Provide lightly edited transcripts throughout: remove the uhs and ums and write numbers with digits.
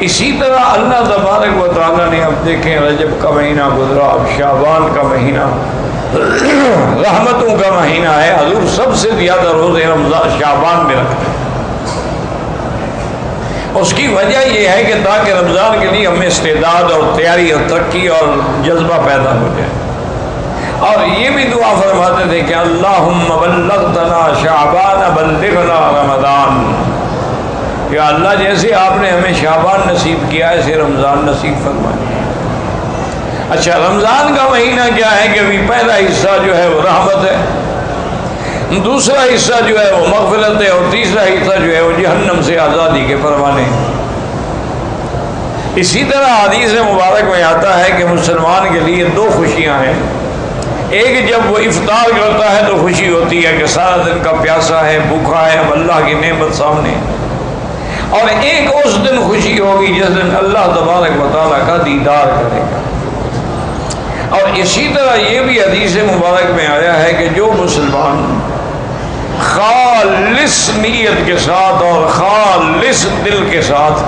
اسی طرح اللہ تبارک و تعالیٰ نے، اب دیکھیں رجب کا مہینہ گزرا، اب شعبان کا مہینہ رحمتوں کا مہینہ ہے، حضور سب سے زیادہ روزے رمضان شعبان میں رکھتے ہیں۔ اس کی وجہ یہ ہے کہ تاکہ رمضان کے لیے ہمیں استعداد اور تیاری اور ترقی اور جذبہ پیدا ہو جائے۔ اور یہ بھی دعا فرماتے تھے کہ اللہم بلغتنا شعبان بلغنا رمضان، یا اللہ جیسے آپ نے ہمیں شعبان نصیب کیا ہے اسے رمضان نصیب فرمائے۔ اچھا، رمضان کا مہینہ کیا ہے کہ ابھی پہلا حصہ جو ہے وہ رحمت ہے، دوسرا حصہ جو ہے وہ مغفرت ہے، اور تیسرا حصہ جو ہے وہ جہنم سے آزادی کے پروانے۔ اسی طرح حدیث مبارک میں آتا ہے کہ مسلمان کے لیے دو خوشیاں ہیں، ایک جب وہ افطار کرتا ہے تو خوشی ہوتی ہے کہ سارا دن کا پیاسا ہے، بھوکا ہے، اب اللہ کی نعمت سامنے، اور ایک اس دن خوشی ہوگی جس دن اللہ تبارک و تعالیٰ کا دیدار کرے گا۔ اور اسی طرح یہ بھی حدیث مبارک میں آیا ہے کہ جو مسلمان خالص نیت کے ساتھ اور خالص دل کے ساتھ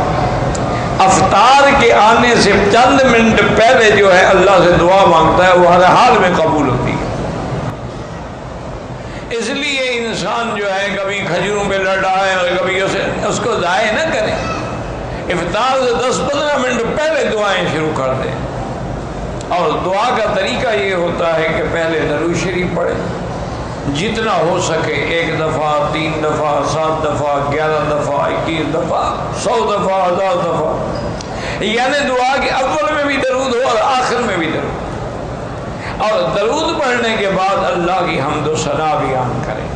افطار کے آنے سے چند منٹ پہلے جو ہے اللہ سے دعا مانگتا ہے وہ ہر حال میں قبول ہوتی ہے۔ اس لیے انسان جو ہے کبھی کھجوروں پہ لڑ رہا ہے اور کبھی اس کو ضائع نہ کرے، افطار سے 10-15 منٹ پہلے دعائیں شروع کر دیں۔ اور دعا کا طریقہ یہ ہوتا ہے کہ پہلے درود شریف پڑھیں، جتنا ہو سکے 1 دفعہ، 3 دفعہ، 7 دفعہ، 11 دفعہ، 21 دفعہ، 100 دفعہ، 1000 دفعہ، یعنی دعا کے اول میں بھی درود ہو اور آخر میں بھی درود، اور درود پڑھنے کے بعد اللہ کی حمد و ثنا بیان کریں،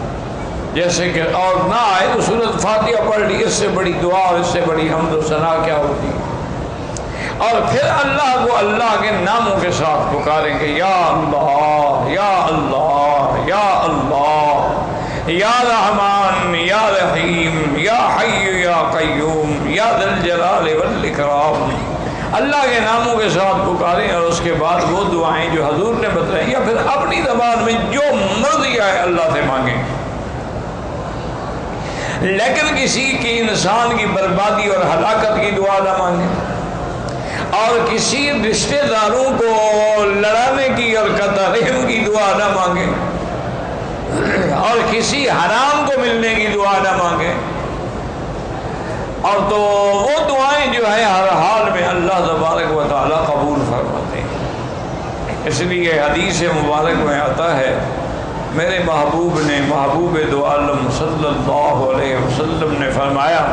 جیسے کہ اور نہ آئے تو سورۃ فاتحہ پڑھ لی، اس سے بڑی دعا اور اس سے بڑی حمد و ثنا کیا ہوتی ہے۔ اور پھر اللہ کو اللہ کے ناموں کے ساتھ پکاریں گے، یا اللہ یا اللہ یا اللہ یا رحمان یا رحیم یا حی یا قیوم یا ذی الجلال والاکرام، اللہ کے ناموں کے ساتھ پکاریں، اور اس کے بعد وہ دعائیں جو حضور نے بتائیں یا پھر اپنی زبان میں جو مرضی آئے اللہ سے مانگیں، لیکن کسی کی انسان کی بربادی اور ہلاکت کی دعا نہ مانگیں، اور کسی رشتہ داروں کو لڑانے کی اور قطع رحم کی دعا نہ مانگیں، اور کسی حرام کو ملنے کی دعا نہ مانگیں، اور تو وہ دعائیں جو ہے ہر حال میں اللہ تبارک و تعالیٰ قبول فرماتے ہیں۔ اس لیے حدیث مبارک میں آتا ہے میرے محبوب نے، محبوب دو عالم صلی اللہ علیہ وسلم نے فرمایا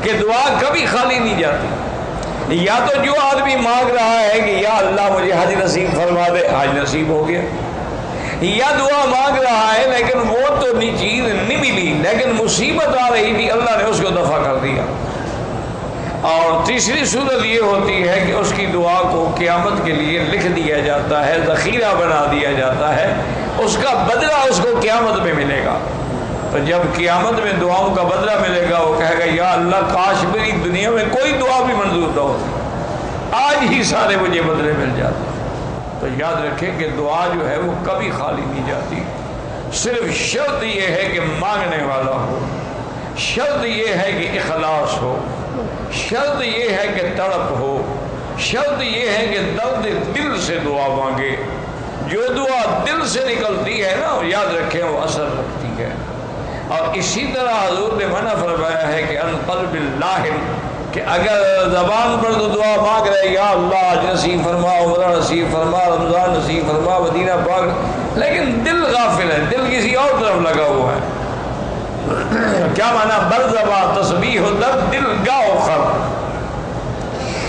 کہ دعا کبھی خالی نہیں جاتی۔ یا تو جو آدمی مانگ رہا ہے کہ یا اللہ مجھے حج نصیب فرما دے، حج نصیب ہو گیا، یا دعا مانگ رہا ہے لیکن وہ تو چیز نہیں ملی، لیکن مصیبت آ رہی تھی اللہ نے اس کو دفع کر دیا۔ اور تیسری صورت یہ ہوتی ہے کہ اس کی دعا کو قیامت کے لیے لکھ دیا جاتا ہے، ذخیرہ بنا دیا جاتا ہے، اس کا بدلہ اس کو قیامت میں ملے گا۔ تو جب قیامت میں دعاؤں کا بدلہ ملے گا وہ کہے گا یا اللہ کاش میری دنیا میں کوئی دعا بھی منظور نہ ہوتی، آج ہی سارے مجھے بدلے مل جاتے۔ تو یاد رکھیں کہ دعا جو ہے وہ کبھی خالی نہیں جاتی، صرف شرط یہ ہے کہ مانگنے والا ہو، شرط یہ ہے کہ اخلاص ہو، شرط یہ ہے کہ تڑپ ہو، شرط یہ ہے کہ درد دل سے دعا مانگے۔ جو دعا دل سے نکلتی ہے نا یاد رکھیں وہ اثر رکھتی ہے۔ اور اسی طرح حضور نے منع فرمایا ہے کہ ان قلب لاہن، کہ اگر زبان پر تو دعا مانگ رہے یا اللہ آج نصیب فرما، عمرہ نصیب فرما، رمضان نصیب فرما، مدینہ پاک، لیکن دل غافل ہے، دل کسی اور طرف لگا ہوا ہے۔ کیا معنی؟ بر زبان تسبیح و در دل گاہ خر،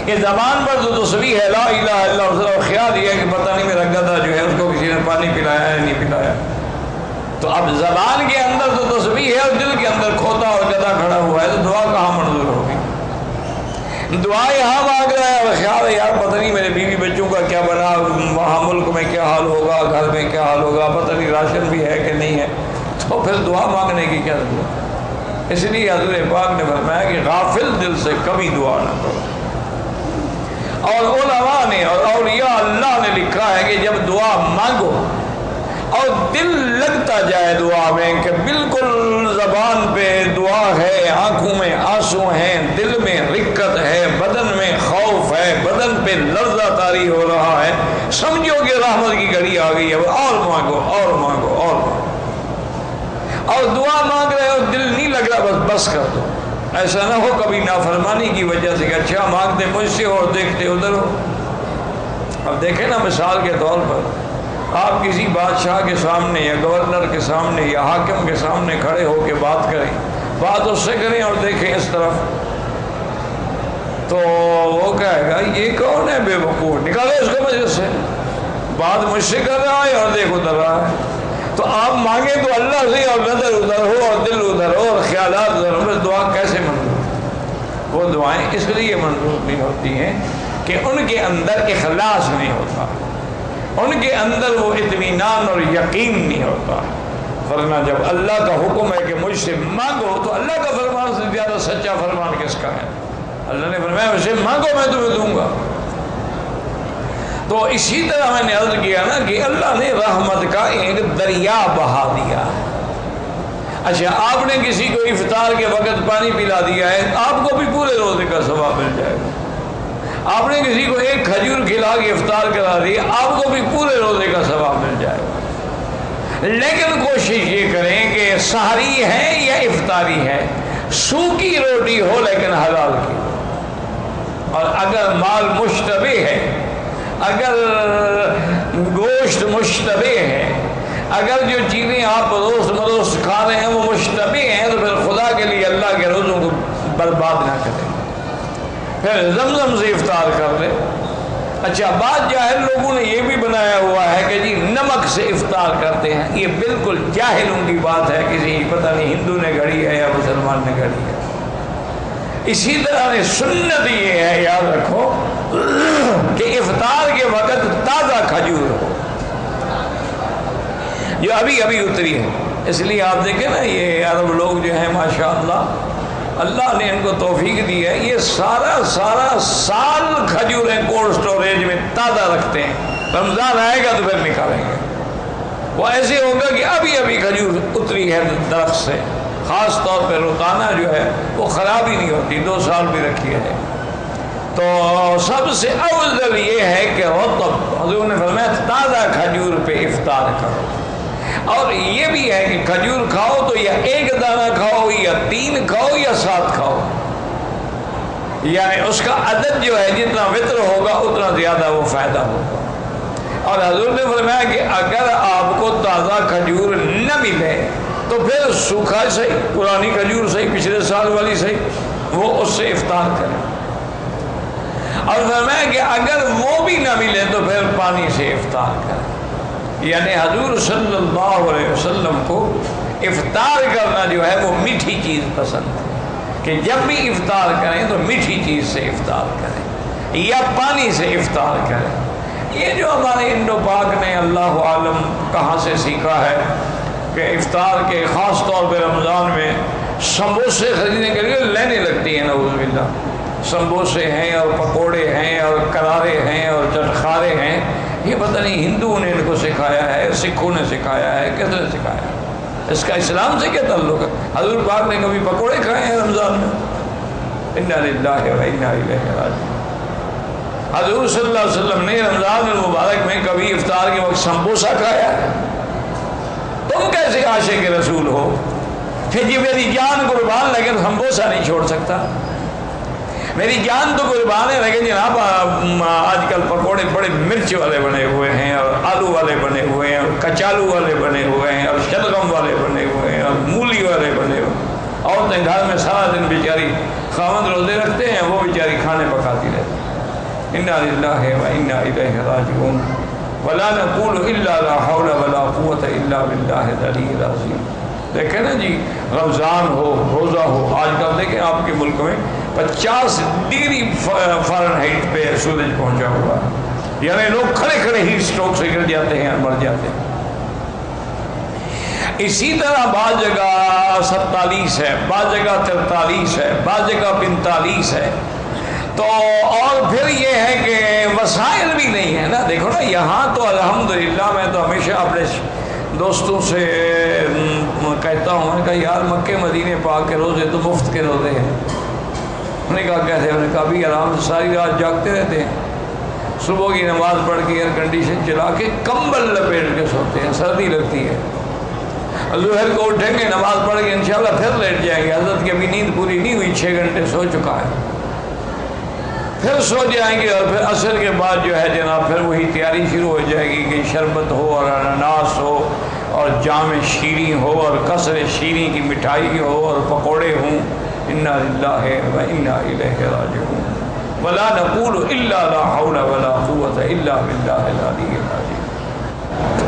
کہ زبان پر تو تسبیح ہے لا الہ الا اللہ، اور خیال یہ ہے کہ پتہ نہیں میرا گدھا جو ہے اس کو کسی نے پانی پلایا ہے نہیں پلایا۔ تو اب زبان کے اندر تو تسبیح ہے اور دل کے اندر کھوتا اور گدھا کھڑا ہوا ہے، تو دعا کہاں منظور ہوگی؟ دعا یہاں مانگ رہا ہے اور خیال ہے یار پتہ نہیں میرے بیوی بچوں کا کیا بنا، وہاں ملک میں کیا حال ہوگا، گھر میں کیا حال ہوگا، پتہ نہیں راشن بھی ہے کہ نہیں ہے، تو پھر دعا مانگنے کی کیا ضرورت؟ اس لیے حضور پاک نے فرمایا کہ غافل دل سے کبھی دعا نہ کرو۔ اور علماء نے اور اولیاء اللہ نے لکھا ہے کہ جب دعا مانگو اور دل لگتا جائے دعا میں کہ بالکل زبان پہ دعا ہے، آنکھوں میں آنسو ہیں، دل میں رقت ہے، بدن پہ لرزہ طاری ہو رہا ہے، سمجھو کہ رحمت کی گھڑی آ گئی ہے، اور مانگو اور مانگو اور مانگو، اور دعا مانگ رہے ہو دل نہیں لگ رہا، بس کر دو. ایسا نہ ہو کبھی نافرمانی کی وجہ سے کہ اچھا مانگتے مجھ سے اور دیکھتے ادھر ہو. اب دیکھیں نا مثال کے طور پر آپ کسی بادشاہ کے سامنے یا گورنر کے سامنے یا حاکم کے سامنے کھڑے ہو کے بات کریں، بات اس سے کریں اور دیکھیں اس طرف، تو وہ کہے گا یہ کون ہے بے وقوف، نکالو اس کو مجلس سے، بات مجھ سے کر رہا ہے اور دیکھ ادھر رہا ہے. تو آپ مانگیں تو اللہ سے اور نظر ادھر ہو اور دل ادھر ہو اور خیالات ادھر ہو، بس دعا کیسے منظور؟ وہ دعائیں اس لیے منظور نہیں ہوتی ہیں کہ ان کے اندر اخلاص نہیں ہوتا، ان کے اندر وہ اطمینان اور یقین نہیں ہوتا. ورنہ جب اللہ کا حکم ہے کہ مجھ سے مانگو تو اللہ کا فرمان سے زیادہ سچا فرمان کس کا ہے؟ اللہ نے فرمایا مجھ سے مانگو میں تمہیں دوں گا. تو اسی طرح میں نے عرض کیا نا کہ اللہ نے رحمت کا ایک دریا بہا دیا. اچھا آپ نے کسی کو افطار کے وقت پانی پلا دیا ہے، آپ کو بھی پورے روزے کا ثواب مل جائے گا. آپ نے کسی کو ایک کھجور کھلا کے افطار کرا دی، آپ کو بھی پورے روزے کا ثواب مل جائے گا. لیکن کوشش یہ کریں کہ سحری ہے یا افطاری ہے، سوکھی روٹی ہو لیکن حلال کی. اور اگر مال مشتبہ ہے، اگر گوشت مشتبہ ہے، اگر جو چیزیں آپ روز مروز کھا رہے ہیں وہ مشتبہ ہیں، تو پھر خدا کے لیے اللہ کے روزوں کو برباد نہ کریں، پھر زمزم سے افطار کر لیں. اچھا بعض جاہل لوگوں نے یہ بھی بنایا ہوا ہے کہ جی نمک سے افطار کرتے ہیں، یہ بالکل جاہلوں کی بات ہے، کسی پتہ نہیں ہندو نے گھڑی ہے یا مسلمان نے گھڑی ہے. اسی طرح نے سنت یہ ہے، یاد رکھو کہ افطار کے وقت تازہ کھجور ہو جو ابھی ابھی اتری ہے. اس لیے آپ دیکھیں نا یہ عرب لوگ جو ہیں ماشاءاللہ اللہ نے ان کو توفیق دی ہے، یہ سارا سال کھجوریں کولڈ سٹوریج میں تازہ رکھتے ہیں، رمضان آئے گا تو پھر نکالیں گے. وہ ایسے ہوگا کہ ابھی ابھی کھجور اتری ہے درخت سے. خاص طور پہ روتانا جو ہے وہ خراب ہی نہیں ہوتی، 2 سال بھی رکھی ہے. تو سب سے افضل یہ ہے کہ رطب، حضور نے فرمایا تازہ کھجور پہ افطار کرو. اور یہ بھی ہے کہ کھجور کھاؤ تو یا 1 دانہ کھاؤ یا 3 کھاؤ یا 7 کھاؤ، یعنی اس کا عدد جو ہے جتنا وطر ہوگا اتنا زیادہ وہ فائدہ ہوگا. اور حضور نے فرمایا کہ اگر آپ کو تازہ کھجور نہ ملے تو پھر سوکھا صحیح، پرانی کھجور صحیح، پچھلے سال والی صحیح، وہ اس سے افطار کریں. اور فرمایا کہ اگر وہ بھی نہ ملے تو پھر پانی سے افطار کریں. یعنی حضور صلی اللہ علیہ وسلم کو افطار کرنا جو ہے وہ میٹھی چیز پسند ہے، کہ جب بھی افطار کریں تو میٹھی چیز سے افطار کریں یا پانی سے افطار کریں. یہ جو ہمارے انڈو پاک نے اللہ عالم کہاں سے سیکھا ہے کہ افطار کے خاص طور پہ رمضان میں سموسے خریدنے کے لیے لینے لگتی ہیں، نعوذ باللہ. سموسے ہیں اور پکوڑے ہیں اور کرارے ہیں اور چٹخارے ہیں. یہ پتہ نہیں ہندوؤں نے ان کو سکھایا ہے، سکھوں نے سکھایا ہے، کس نے سکھایا ہے؟ اس کا اسلام سے کیا تعلق ہے؟ حضور پاک نے کبھی پکوڑے کھائے ہیں رمضان میں؟ انا للہ و انا الیہ راجعون. حضور صلی اللہ علیہ وسلم نے رمضان المبارک میں کبھی افطار کے وقت سمبوسہ کھایا ہے؟ تم کیسے عاشق رسول ہو کہ جی میری جان قربان لیکن سمبوسہ نہیں چھوڑ سکتا؟ میری جان تو قربان ہے لیکن جناب آج کل پکوڑے بڑے مرچ والے بنے ہوئے ہیں اور آلو والے بنے ہوئے ہیں اور کچالو والے بنے ہوئے ہیں اور شلغم والے بنے ہوئے ہیں اور مولی والے بنے ہوئے ہیں. عورتیں گھر میں سارا دن بیچاری خاوند روزے رکھتے ہیں، وہ بیچاری کھانے پکاتی رہتی. انا للہ و انا الیہ راجعون. ولا نقول الا لا حول ولا قوت الا باللہ العلی العظیم. دیکھیں نا جی رمضان ہو، روزہ ہو، آج کل دیکھیں آپ کے ملک میں 50 ڈگری فارنہائٹ پہ سورج پہنچا ہوا ہے، یعنی لوگ کھڑے کھڑے ہیٹ اسٹروک سے گر جاتے ہیں اور مر جاتے ہیں. اسی طرح بعض جگہ 47 ہے، بعض جگہ 43 ہے، بعض جگہ 45 ہے. تو اور پھر یہ ہے کہ وسائل بھی نہیں ہے نا. دیکھو نا یہاں تو الحمدللہ میں تو ہمیشہ اپنے دوستوں سے کہتا ہوں کہ یار مکے مدینے پاک کے روزے تو مفت کے روزے ہیں. انہوں نے کہا کیسے؟ انہوں نے کہا بھی آرام سے ساری رات جاگتے رہتے ہیں. صبح کی نماز پڑھ کے ایئر کنڈیشن چلا کے کمبل لپیٹ کے سوتے ہیں، سردی لگتی ہے۔ ظہر کو اٹھیں گے، نماز پڑھ کے انشاءاللہ پھر لیٹ جائیں گے، حضرت کی ابھی نیند پوری نہیں ہوئی، 6 گھنٹے سو چکا ہے، پھر سو جائیں گے، اور پھر عصر کے بعد جو ہے جناب پھر وہی تیاری شروع ہو جائے گی کہ شربت ہو اور اناناس ہو اور جام شیریں ہو اور قصر شیریں کی مٹھائی ہو اور پکوڑے ہوں۔ انا للہ و انا الیہ راجعون ولا نقول الا لا حول ولا قوت الا باللہ العلی العظیم۔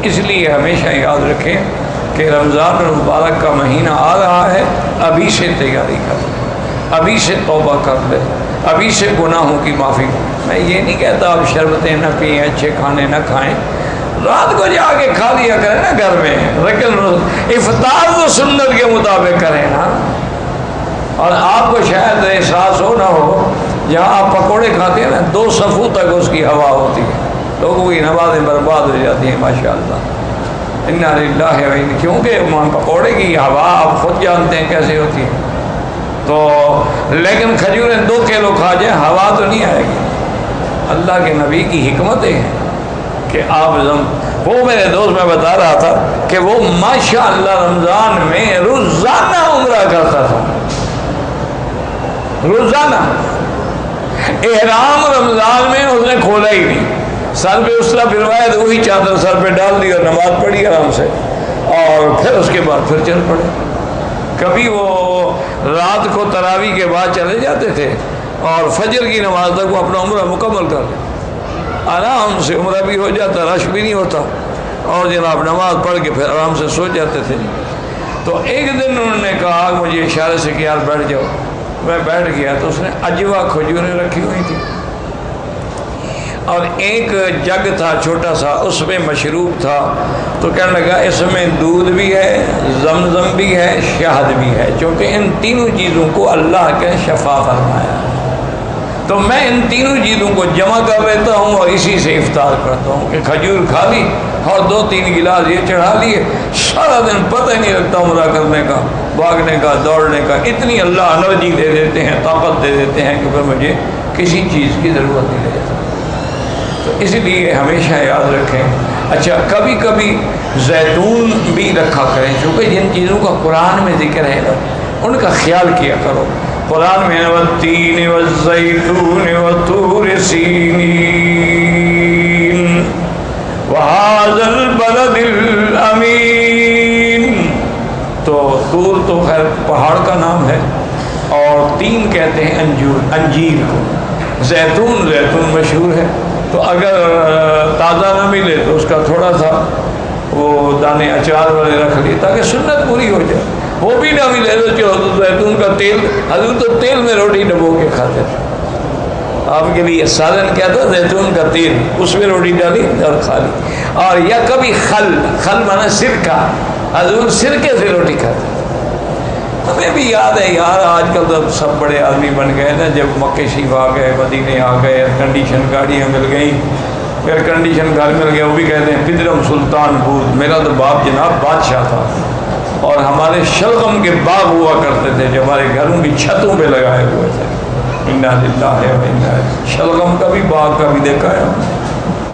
اس لیے ہمیشہ یاد رکھیں کہ رمضان المبارک کا مہینہ آ رہا ہے، ابھی سے تیاری کر لیں، ابھی سے توبہ کر لیں، ابھی سے گناہوں کی معافی۔ میں یہ نہیں کہتا آپ شربتیں نہ پئیں، اچھے کھانے نہ کھائیں، رات کو جا کے کھا لیا کریں نا گھر میں، لیکن افطار تو سنت کے مطابق کریں نا۔ اور آپ کو شاید احساس ہو نہ ہو، جہاں آپ پکوڑے کھاتے ہیں نا 2 صفوں تک اس کی ہوا ہوتی ہے، لوگوں کی نمازیں برباد ہو جاتی ہیں ماشاءاللہ۔ انا للہ و انا، کیونکہ پکوڑے کی ہوا آپ خود جانتے ہیں کیسے ہوتی ہے، تو لیکن کھجوریں 2 کلو کھا جائیں ہوا تو نہیں آئے گی۔ اللہ کے نبی کی حکمتیں ہیں کہ آپ وہ میرے دوست میں بتا رہا تھا کہ وہ ماشاءاللہ رمضان میں روزانہ عمرہ کرتا تھا، روزانہ۔ احرام رمضان میں اس نے کھولا ہی نہیں، سر پہ اسلحہ پھروایا تو وہی چادر سر پہ ڈال دی اور نماز پڑھی آرام سے، اور پھر اس کے بعد پھر چل پڑے۔ کبھی وہ رات کو تراویح کے بعد چلے جاتے تھے اور فجر کی نماز تک وہ اپنا عمرہ مکمل کر لیں، آرام سے عمرہ بھی ہو جاتا، رش بھی نہیں ہوتا، اور جناب نماز پڑھ کے پھر آرام سے سو جاتے تھے۔ تو ایک دن انہوں نے کہا مجھے اشارے سے کہ یار بیٹھ جاؤ، میں بیٹھ گیا تو اس نے عجوا کھجوریں رکھی ہوئی تھی، اور ایک جگ تھا چھوٹا سا، اس میں مشروب تھا، تو کہنے لگا اس میں دودھ بھی ہے، زمزم بھی ہے، شہد بھی ہے، چونکہ ان تینوں چیزوں کو اللہ کے شفا فرمایا، تو میں ان تینوں چیزوں کو جمع کر لیتا ہوں اور اسی سے افطار کرتا ہوں کہ کھجور کھا لی اور 2-3 گلاس یہ چڑھا لیے، سارا دن پتہ ہی نہیں لگتا عمرہ کرنے کا، بھاگنے کا، دوڑنے کا، اتنی اللہ انرجی دے دیتے ہیں، طاقت دے دیتے ہیں کہ پھر مجھے کسی چیز کی ضرورت نہیں رہتی۔ تو اس لیے ہمیشہ یاد رکھیں۔ اچھا، کبھی کبھی زیتون بھی رکھا کریں، چونکہ جن چیزوں کا قرآن میں ذکر ہے نا ان کا خیال کیا کرو۔ قرآن میں والتین والزیتون وطور سینین وہذا البلد الامین، تو طور تو خیر پہاڑ کا نام ہے، اور تین کہتے ہیں انجیر کو، زیتون مشہور ہے، تو اگر تازہ نہ ملے تو اس کا تھوڑا سا وہ دانے اچار والے رکھ لیے تاکہ سنت پوری ہو جائے، وہ بھی نہ ملے تو چلو تو زیتون کا تیل، حضور تو تیل میں روٹی ڈبو کے کھاتے تھے، آپ کے لیے سالن کیا تھا؟ زیتون کا تیل، اس میں روٹی ڈالی اور کھا لی۔ اور یا کبھی خل مانا سرکہ، حضور سرکے سے روٹی کھاتے تھے۔ ہمیں بھی یاد ہے یار، آج کل تو سب بڑے آدمی بن گئے نا، جب مکہ شریف آ گئے، مدینے آ گئے، ایئر کنڈیشن گاڑیاں مل گئیں، ایئر کنڈیشن گھر مل گیا، وہ بھی کہتے ہیں پدرم سلطان بود، میرا تو باپ جناب بادشاہ تھا، اور ہمارے شلغم کے باغ ہوا کرتے تھے جو ہمارے گھروں کی چھتوں پہ لگائے ہوئے تھے۔ انا للہ و انا الیہ، شلغم کا بھی باغ کا بھی دیکھا ہے۔